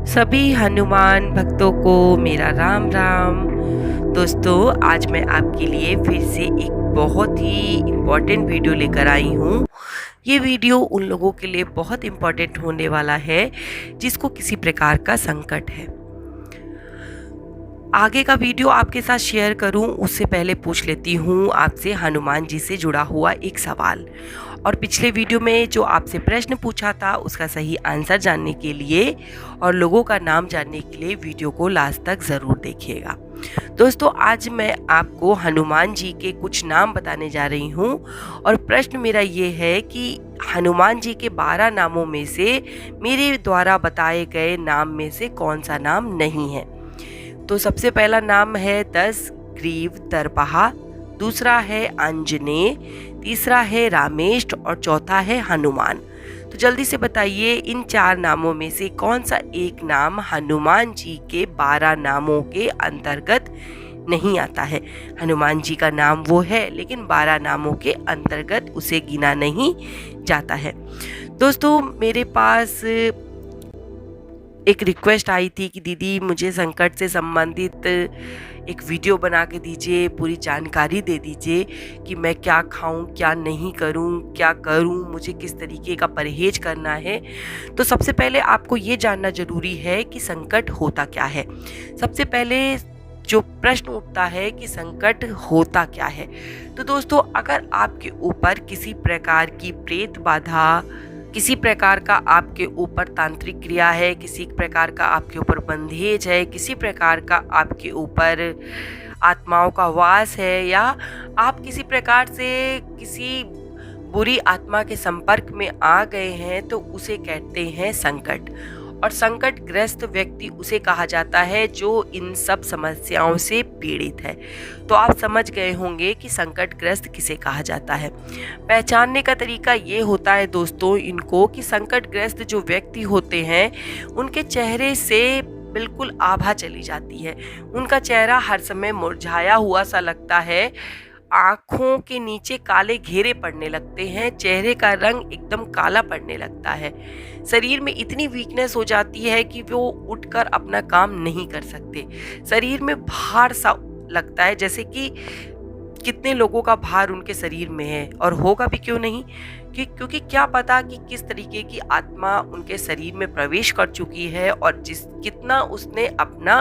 सभी हनुमान भक्तों को मेरा राम राम। दोस्तों, आज मैं आपके लिए फिर से एक बहुत ही इम्पोर्टेंट वीडियो लेकर आई हूँ। ये वीडियो उन लोगों के लिए बहुत इम्पोर्टेंट होने वाला है जिसको किसी प्रकार का संकट है। आगे का वीडियो आपके साथ शेयर करूं उससे पहले पूछ लेती हूं आपसे हनुमान जी से जुड़ा हुआ एक सवाल। और पिछले वीडियो में जो आपसे प्रश्न पूछा था उसका सही आंसर जानने के लिए और लोगों का नाम जानने के लिए वीडियो को लास्ट तक ज़रूर देखिएगा। दोस्तों, आज मैं आपको हनुमान जी के कुछ नाम बताने जा रही हूं और प्रश्न मेरा ये है कि हनुमान जी के 12 नामों में से मेरे द्वारा बताए गए नाम में से कौन सा नाम नहीं है। तो सबसे पहला नाम है दशग्रीव दर्पहा, दूसरा है आंजनेय, तीसरा है रामेश और चौथा है हनुमान। तो जल्दी से बताइए इन 4 नामों में से कौन सा एक नाम हनुमान जी के 12 नामों के अंतर्गत नहीं आता है। हनुमान जी का नाम वो है लेकिन 12 नामों के अंतर्गत उसे गिना नहीं जाता है। दोस्तों, मेरे पास एक रिक्वेस्ट आई थी कि दीदी मुझे संकट से संबंधित एक वीडियो बना के दीजिए, पूरी जानकारी दे दीजिए कि मैं क्या खाऊं, क्या नहीं करूं, क्या करूं, मुझे किस तरीके का परहेज करना है। तो सबसे पहले आपको ये जानना ज़रूरी है कि संकट होता क्या है। सबसे पहले जो प्रश्न उठता है कि संकट होता क्या है। तो दोस्तों, अगर आपके ऊपर किसी प्रकार की प्रेत बाधा, किसी प्रकार का आपके ऊपर तांत्रिक क्रिया है, किसी प्रकार का आपके ऊपर बंधेज है, किसी प्रकार का आपके ऊपर आत्माओं का वास है, या आप किसी प्रकार से किसी बुरी आत्मा के संपर्क में आ गए हैं, तो उसे कहते हैं संकट। और संकट ग्रस्त व्यक्ति उसे कहा जाता है जो इन सब समस्याओं से पीड़ित है। तो आप समझ गए होंगे कि संकट ग्रस्त किसे कहा जाता है। पहचानने का तरीका ये होता है दोस्तों इनको कि संकट ग्रस्त जो व्यक्ति होते हैं उनके चेहरे से बिल्कुल आभा चली जाती है। उनका चेहरा हर समय मुरझाया हुआ सा लगता है, आँखों के नीचे काले घेरे पड़ने लगते हैं, चेहरे का रंग एकदम काला पड़ने लगता है, शरीर में इतनी वीकनेस हो जाती है कि वो उठकर अपना काम नहीं कर सकते, शरीर में भार सा लगता है, जैसे कि कितने लोगों का भार उनके शरीर में है और होगा भी क्यों नहीं, क्योंकि क्या पता कि किस तरीके की आत्मा उनके शरीर में प्रवेश कर चुकी है और कितना उसने अपना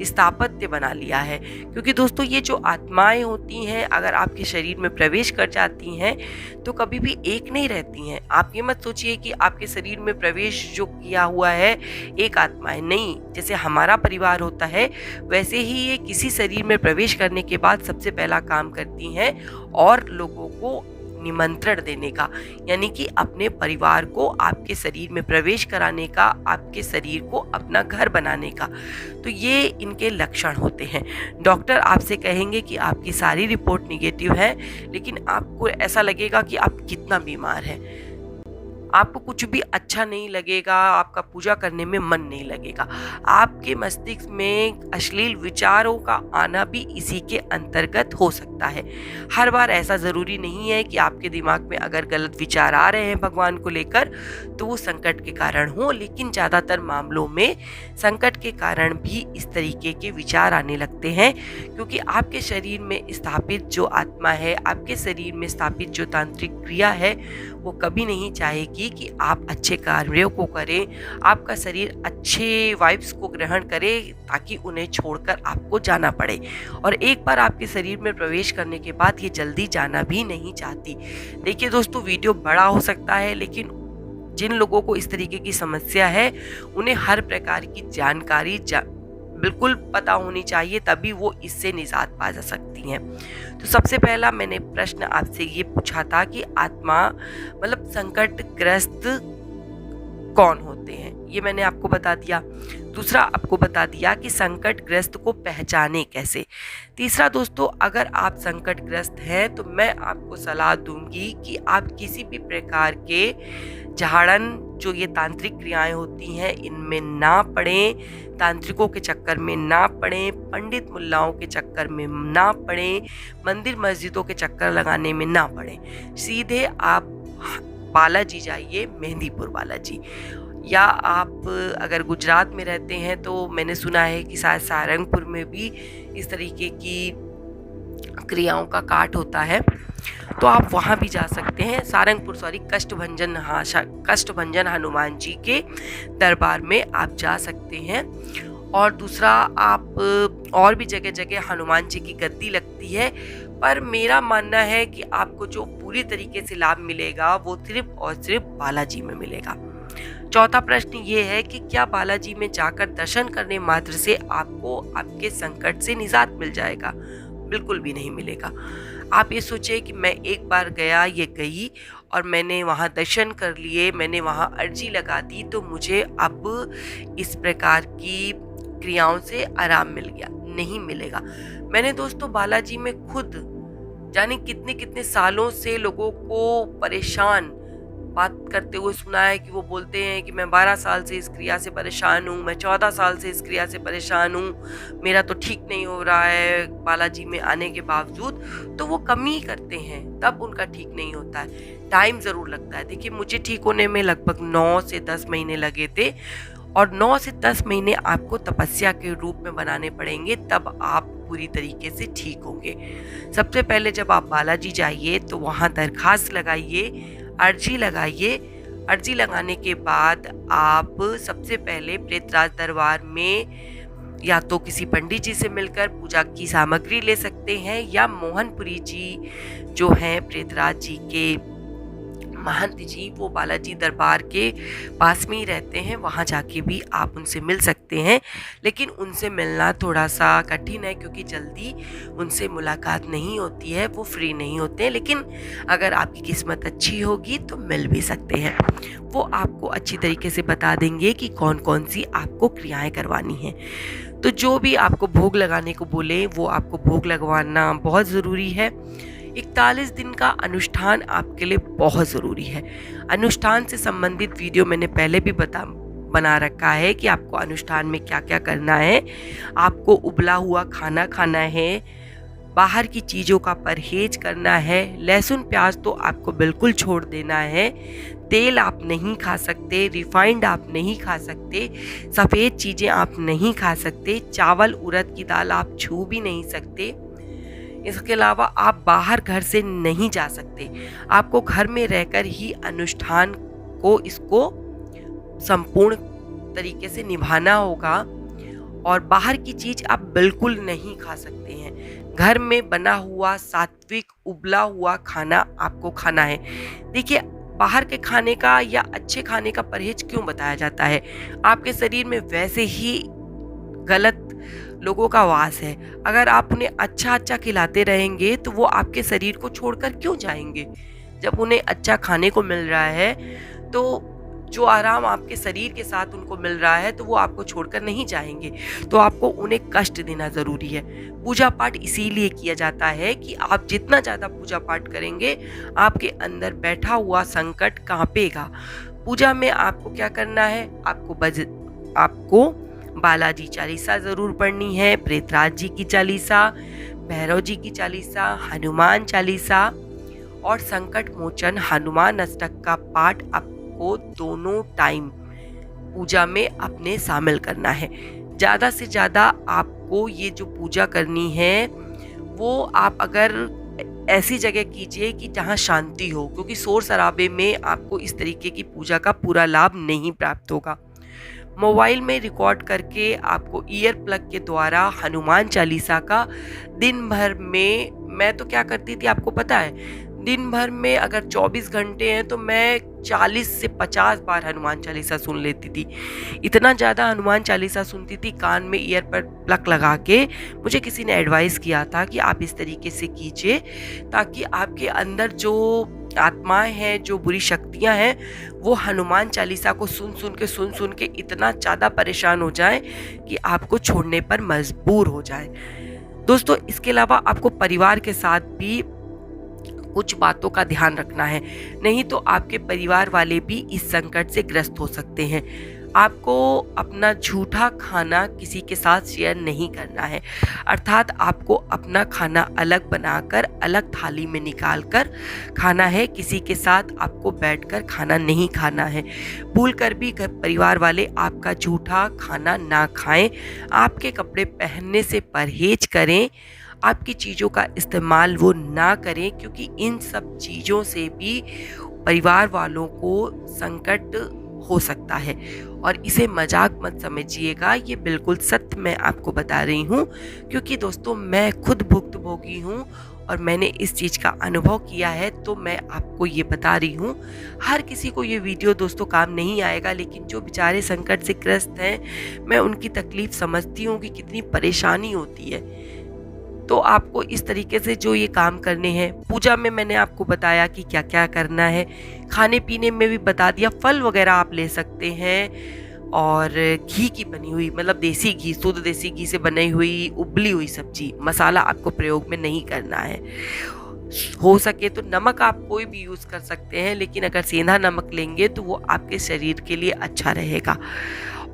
स्थापत्य बना लिया है। क्योंकि दोस्तों, ये जो आत्माएं होती हैं अगर आपके शरीर में प्रवेश कर जाती हैं तो कभी भी एक नहीं रहती हैं। आप ये मत सोचिए कि आपके शरीर में प्रवेश जो किया हुआ है एक आत्मा है, नहीं। जैसे हमारा परिवार होता है वैसे ही ये किसी शरीर में प्रवेश करने के बाद सबसे पहला काम करती हैं और लोगों को निमंत्रण देने का, यानी कि अपने परिवार को आपके शरीर में प्रवेश कराने का, आपके शरीर को अपना घर बनाने का। तो ये इनके लक्षण होते हैं। डॉक्टर आपसे कहेंगे कि आपकी सारी रिपोर्ट निगेटिव है, लेकिन आपको ऐसा लगेगा कि आप कितना बीमार हैं, आपको कुछ भी अच्छा नहीं लगेगा, आपका पूजा करने में मन नहीं लगेगा, आपके मस्तिष्क में अश्लील विचारों का आना भी इसी के अंतर्गत हो सकता है। हर बार ऐसा ज़रूरी नहीं है कि आपके दिमाग में अगर गलत विचार आ रहे हैं भगवान को लेकर तो वो संकट के कारण हो, लेकिन ज़्यादातर मामलों में संकट के कारण भी इस तरीके के विचार आने लगते हैं, क्योंकि आपके शरीर में स्थापित जो आत्मा है, आपके शरीर में स्थापित जो तांत्रिक क्रिया है, वो कभी नहीं चाहेगी कि आप अच्छे कार्यों को करें, आपका शरीर अच्छे वाइब्स को ग्रहण करे, ताकि उन्हें छोड़कर आपको जाना पड़े। और एक बार आपके शरीर में प्रवेश करने के बाद ये जल्दी जाना भी नहीं चाहती। देखिए दोस्तों, वीडियो बड़ा हो सकता है, लेकिन जिन लोगों को इस तरीके की समस्या है उन्हें हर प्रकार की जानकारी बिल्कुल पता होनी चाहिए, तभी वो इससे निजात पा जा सकती हैं। तो सबसे पहला मैंने प्रश्न आपसे ये पूछा था कि आत्मा मतलब संकटग्रस्त कौन होते हैं, ये मैंने आपको बता दिया। दूसरा आपको बता दिया कि संकटग्रस्त को पहचाने कैसे। तीसरा दोस्तों, अगर आप संकटग्रस्त हैं तो मैं आपको सलाह दूंगी कि आप किसी भी प्रकार के झाड़न, जो ये तांत्रिक क्रियाएं होती हैं, इनमें ना पड़ें, तांत्रिकों के चक्कर में ना पड़ें, पंडित मुल्लाओं के चक्कर में ना पड़ें, मंदिर मस्जिदों के चक्कर लगाने में ना पड़ें। सीधे आप बालाजी जाइए, मेहंदीपुर बालाजी। या आप अगर गुजरात में रहते हैं तो मैंने सुना है कि शायद सारंगपुर में भी इस तरीके की क्रियाओं का काट होता है, तो आप वहाँ भी जा सकते हैं। कष्टभंजन हनुमान जी के दरबार में आप जा सकते हैं। और दूसरा, आप और भी जगह जगह हनुमान जी की गद्दी लगती है, पर मेरा मानना है कि आपको जो पूरी तरीके से लाभ मिलेगा वो सिर्फ और सिर्फ बालाजी में मिलेगा। चौथा प्रश्न ये है कि क्या बालाजी में जाकर दर्शन करने मात्र से आपको आपके संकट से निजात मिल जाएगा? बिल्कुल भी नहीं मिलेगा। आप ये सोचिए कि मैं एक बार गई और मैंने वहाँ दर्शन कर लिए, मैंने वहाँ अर्जी लगा दी, तो मुझे अब इस प्रकार की क्रियाओं से आराम मिल गया। नहीं मिलेगा। मैंने दोस्तों बालाजी में खुद जाने कितने कितने सालों से लोगों को परेशान बात करते हुए सुना है कि वो बोलते हैं कि मैं 12 साल से इस क्रिया से परेशान हूँ, मैं 14 साल से इस क्रिया से परेशान हूँ, मेरा तो ठीक नहीं हो रहा है बालाजी में आने के बावजूद। तो वो कमी करते हैं, तब उनका ठीक नहीं होता है, टाइम ज़रूर लगता है। देखिए, मुझे ठीक होने में लगभग 9 से 10 महीने लगे थे, और 9 से 10 महीने आपको तपस्या के रूप में बनाने पड़ेंगे, तब आप पूरी तरीके से ठीक होंगे। सबसे पहले जब आप बालाजी जाइए तो वहाँ दरखास्त लगाइए, अर्जी लगाइए। अर्जी लगाने के बाद आप सबसे पहले प्रेतराज दरबार में या तो किसी पंडित जी से मिलकर पूजा की सामग्री ले सकते हैं, या मोहनपुरी जी जो हैं प्रेतराज जी के महंत जी, वो बालाजी दरबार के पास में ही रहते हैं, वहाँ जाके भी आप उनसे मिल सकते हैं। लेकिन उनसे मिलना थोड़ा सा कठिन है, क्योंकि जल्दी उनसे मुलाकात नहीं होती है, वो फ्री नहीं होते हैं। लेकिन अगर आपकी किस्मत अच्छी होगी तो मिल भी सकते हैं। वो आपको अच्छी तरीके से बता देंगे कि कौन कौन सी आपको क्रियाएं करवानी हैं। तो जो भी आपको भोग लगाने को बोले वो आपको भोग लगवाना बहुत ज़रूरी है। 41 दिन का अनुष्ठान आपके लिए बहुत ज़रूरी है। अनुष्ठान से संबंधित वीडियो मैंने पहले भी बना रखा है कि आपको अनुष्ठान में क्या क्या करना है। आपको उबला हुआ खाना खाना है, बाहर की चीज़ों का परहेज करना है, लहसुन प्याज तो आपको बिल्कुल छोड़ देना है, तेल आप नहीं खा सकते, रिफाइंड आप नहीं खा सकते, सफ़ेद चीज़ें आप नहीं खा सकते, चावल उड़द की दाल आप छू भी नहीं सकते। इसके अलावा आप बाहर घर से नहीं जा सकते, आपको घर में रहकर ही अनुष्ठान को इसको संपूर्ण तरीके से निभाना होगा। और बाहर की चीज़ आप बिल्कुल नहीं खा सकते हैं। घर में बना हुआ सात्विक उबला हुआ खाना आपको खाना है। देखिए, बाहर के खाने का या अच्छे खाने का परहेज क्यों बताया जाता है? आपके शरीर में वैसे ही गलत लोगों का वास है। अगर आप उन्हें अच्छा अच्छा खिलाते रहेंगे तो वो आपके शरीर को छोड़कर क्यों जाएंगे? जब उन्हें अच्छा खाने को मिल रहा है, तो जो आराम आपके शरीर के साथ उनको मिल रहा है, तो वो आपको छोड़कर नहीं जाएंगे। तो आपको उन्हें कष्ट देना ज़रूरी है। पूजा पाठ इसीलिए किया जाता है कि आप जितना ज़्यादा पूजा पाठ करेंगे, आपके अंदर बैठा हुआ संकट कांपेगा। पूजा में आपको क्या करना है? आपको बालाजी चालीसा ज़रूर पढ़नी है, प्रेतराज जी की चालीसा, भैरव जी की चालीसा, हनुमान चालीसा और संकट मोचन हनुमान अष्टक का पाठ आपको दोनों टाइम पूजा में अपने शामिल करना है। ज़्यादा से ज़्यादा आपको ये जो पूजा करनी है वो आप अगर ऐसी जगह कीजिए कि जहाँ शांति हो, क्योंकि शोर शराबे में आपको इस तरीके की पूजा का पूरा लाभ नहीं प्राप्त होगा। मोबाइल में रिकॉर्ड करके आपको ईयर प्लग के द्वारा हनुमान चालीसा का दिन भर में, मैं तो क्या करती थी आपको पता है, दिन भर में अगर 24 घंटे हैं तो मैं 40 से 50 बार हनुमान चालीसा सुन लेती थी। इतना ज़्यादा हनुमान चालीसा सुनती थी कान में ईयर पर प्लग लगा के। मुझे किसी ने एडवाइस किया था कि आप इस तरीके से कीजिए ताकि आपके अंदर जो आत्माएं हैं, जो बुरी शक्तियां हैं, वो हनुमान चालीसा को सुन सुन के इतना ज़्यादा परेशान हो जाए कि आपको छोड़ने पर मजबूर हो जाए। दोस्तों, इसके अलावा आपको परिवार के साथ भी कुछ बातों का ध्यान रखना है, नहीं तो आपके परिवार वाले भी इस संकट से ग्रस्त हो सकते हैं। आपको अपना झूठा खाना किसी के साथ शेयर नहीं करना है, अर्थात आपको अपना खाना अलग बनाकर अलग थाली में निकाल कर खाना है। किसी के साथ आपको बैठकर खाना नहीं खाना है। भूल कर भी घर परिवार वाले आपका झूठा खाना ना खाएं। आपके कपड़े पहनने से परहेज करें। आपकी चीज़ों का इस्तेमाल वो ना करें, क्योंकि इन सब चीज़ों से भी परिवार वालों को संकट हो सकता है। और इसे मजाक मत समझिएगा, ये बिल्कुल सत्य मैं आपको बता रही हूँ, क्योंकि दोस्तों मैं खुद भुक्तभोगी हूँ और मैंने इस चीज़ का अनुभव किया है, तो मैं आपको ये बता रही हूँ। हर किसी को ये वीडियो दोस्तों काम नहीं आएगा, लेकिन जो बेचारे संकट से ग्रस्त हैं, मैं उनकी तकलीफ़ समझती हूँ कि कितनी परेशानी होती है। तो आपको इस तरीके से जो ये काम करने हैं, पूजा में मैंने आपको बताया कि क्या क्या करना है, खाने पीने में भी बता दिया, फल वगैरह आप ले सकते हैं, और घी की बनी हुई, मतलब देसी घी, शुद्ध देसी घी से बनी हुई उबली हुई सब्जी, मसाला आपको प्रयोग में नहीं करना है। हो सके तो नमक आप कोई भी यूज़ कर सकते हैं, लेकिन अगर सेंधा नमक लेंगे तो वो आपके शरीर के लिए अच्छा रहेगा।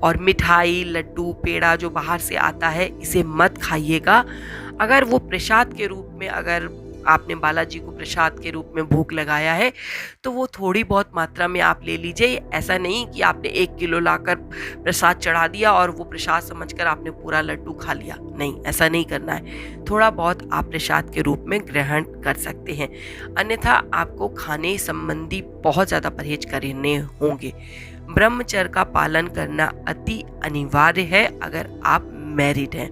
और मिठाई, लड्डू, पेड़ा जो बाहर से आता है, इसे मत खाइएगा। अगर वो प्रसाद के रूप में, अगर आपने बालाजी को प्रसाद के रूप में भोग लगाया है, तो वो थोड़ी बहुत मात्रा में आप ले लीजिए। ऐसा नहीं कि आपने 1 किलो लाकर प्रसाद चढ़ा दिया और वो प्रसाद समझकर आपने पूरा लड्डू खा लिया। नहीं, ऐसा नहीं करना है। थोड़ा बहुत आप प्रसाद के रूप में ग्रहण कर सकते हैं, अन्यथा आपको खाने संबंधी बहुत ज़्यादा परहेज करने होंगे। ब्रह्मचर्य का पालन करना अति अनिवार्य है अगर आप मैरिड हैं।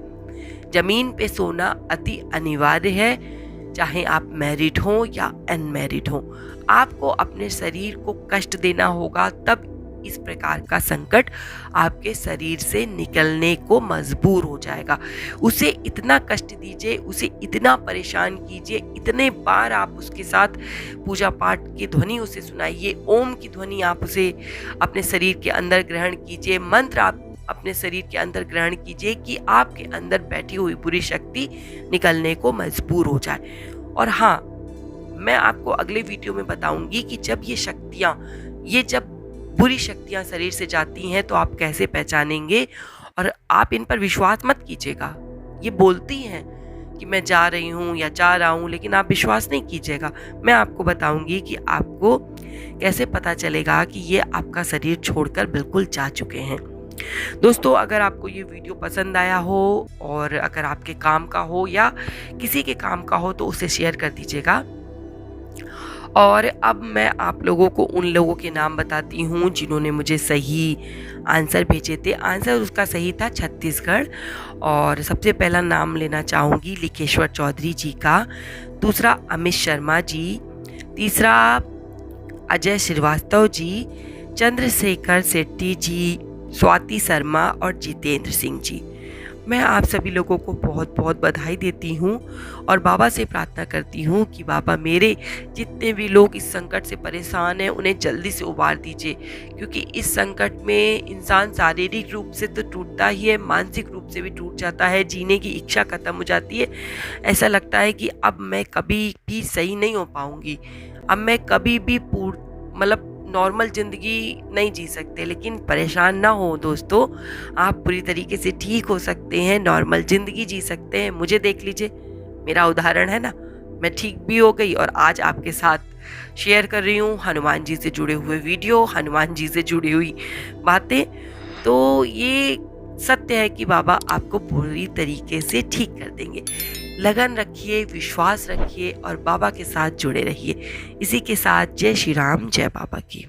जमीन पे सोना अति अनिवार्य है, चाहे आप मैरिड हो या अनमैरिड हो। आपको अपने शरीर को कष्ट देना होगा, तब इस प्रकार का संकट आपके शरीर से निकलने को मजबूर हो जाएगा। उसे इतना कष्ट दीजिए, उसे इतना परेशान कीजिए, इतने बार आप उसके साथ पूजा पाठ की ध्वनि उसे सुनाइए, ओम की ध्वनि आप उसे अपने शरीर के अंदर ग्रहण कीजिए, मंत्र आप अपने शरीर के अंदर ग्रहण कीजिए कि आपके अंदर बैठी हुई बुरी शक्ति निकलने को मजबूर हो जाए। और हाँ, मैं आपको अगले वीडियो में बताऊंगी कि जब ये शक्तियाँ, जब बुरी शक्तियाँ शरीर से जाती हैं तो आप कैसे पहचानेंगे। और आप इन पर विश्वास मत कीजिएगा। ये बोलती हैं कि मैं जा रही हूँ या जा रहा हूँ, लेकिन आप विश्वास नहीं कीजिएगा। मैं आपको बताऊंगी कि आपको कैसे पता चलेगा कि ये आपका शरीर छोड़कर बिल्कुल जा चुके हैं। दोस्तों, अगर आपको ये वीडियो पसंद आया हो और अगर आपके काम का हो या किसी के काम का हो तो उसे शेयर कर दीजिएगा। और अब मैं आप लोगों को उन लोगों के नाम बताती हूँ जिन्होंने मुझे सही आंसर भेजे थे। आंसर उसका सही था छत्तीसगढ़। और सबसे पहला नाम लेना चाहूँगी लिखेश्वर चौधरी जी का, दूसरा अमित शर्मा जी, तीसरा अजय श्रीवास्तव जी, चंद्रशेखर शेट्टी जी, स्वाति शर्मा और जितेंद्र सिंह जी। मैं आप सभी लोगों को बहुत बहुत बधाई देती हूँ और बाबा से प्रार्थना करती हूँ कि बाबा मेरे जितने भी लोग इस संकट से परेशान हैं उन्हें जल्दी से उबार दीजिए, क्योंकि इस संकट में इंसान शारीरिक रूप से तो टूटता ही है, मानसिक रूप से भी टूट जाता है, जीने की इच्छा खत्म हो जाती है। ऐसा लगता है कि अब मैं कभी भी सही नहीं हो पाऊँगी, अब मैं कभी भी मतलब नॉर्मल ज़िंदगी नहीं जी सकते। लेकिन परेशान ना हो दोस्तों, आप पूरी तरीके से ठीक हो सकते हैं, नॉर्मल ज़िंदगी जी सकते हैं। मुझे देख लीजिए, मेरा उदाहरण है ना, मैं ठीक भी हो गई और आज आपके साथ शेयर कर रही हूँ हनुमान जी से जुड़े हुए वीडियो, हनुमान जी से जुड़ी हुई बातें। तो ये सत्य है कि बाबा आपको पूरी तरीके से ठीक कर देंगे। लगन रखिए, विश्वास रखिए और बाबा के साथ जुड़े रहिए। इसी के साथ जय श्री राम, जय बाबा की।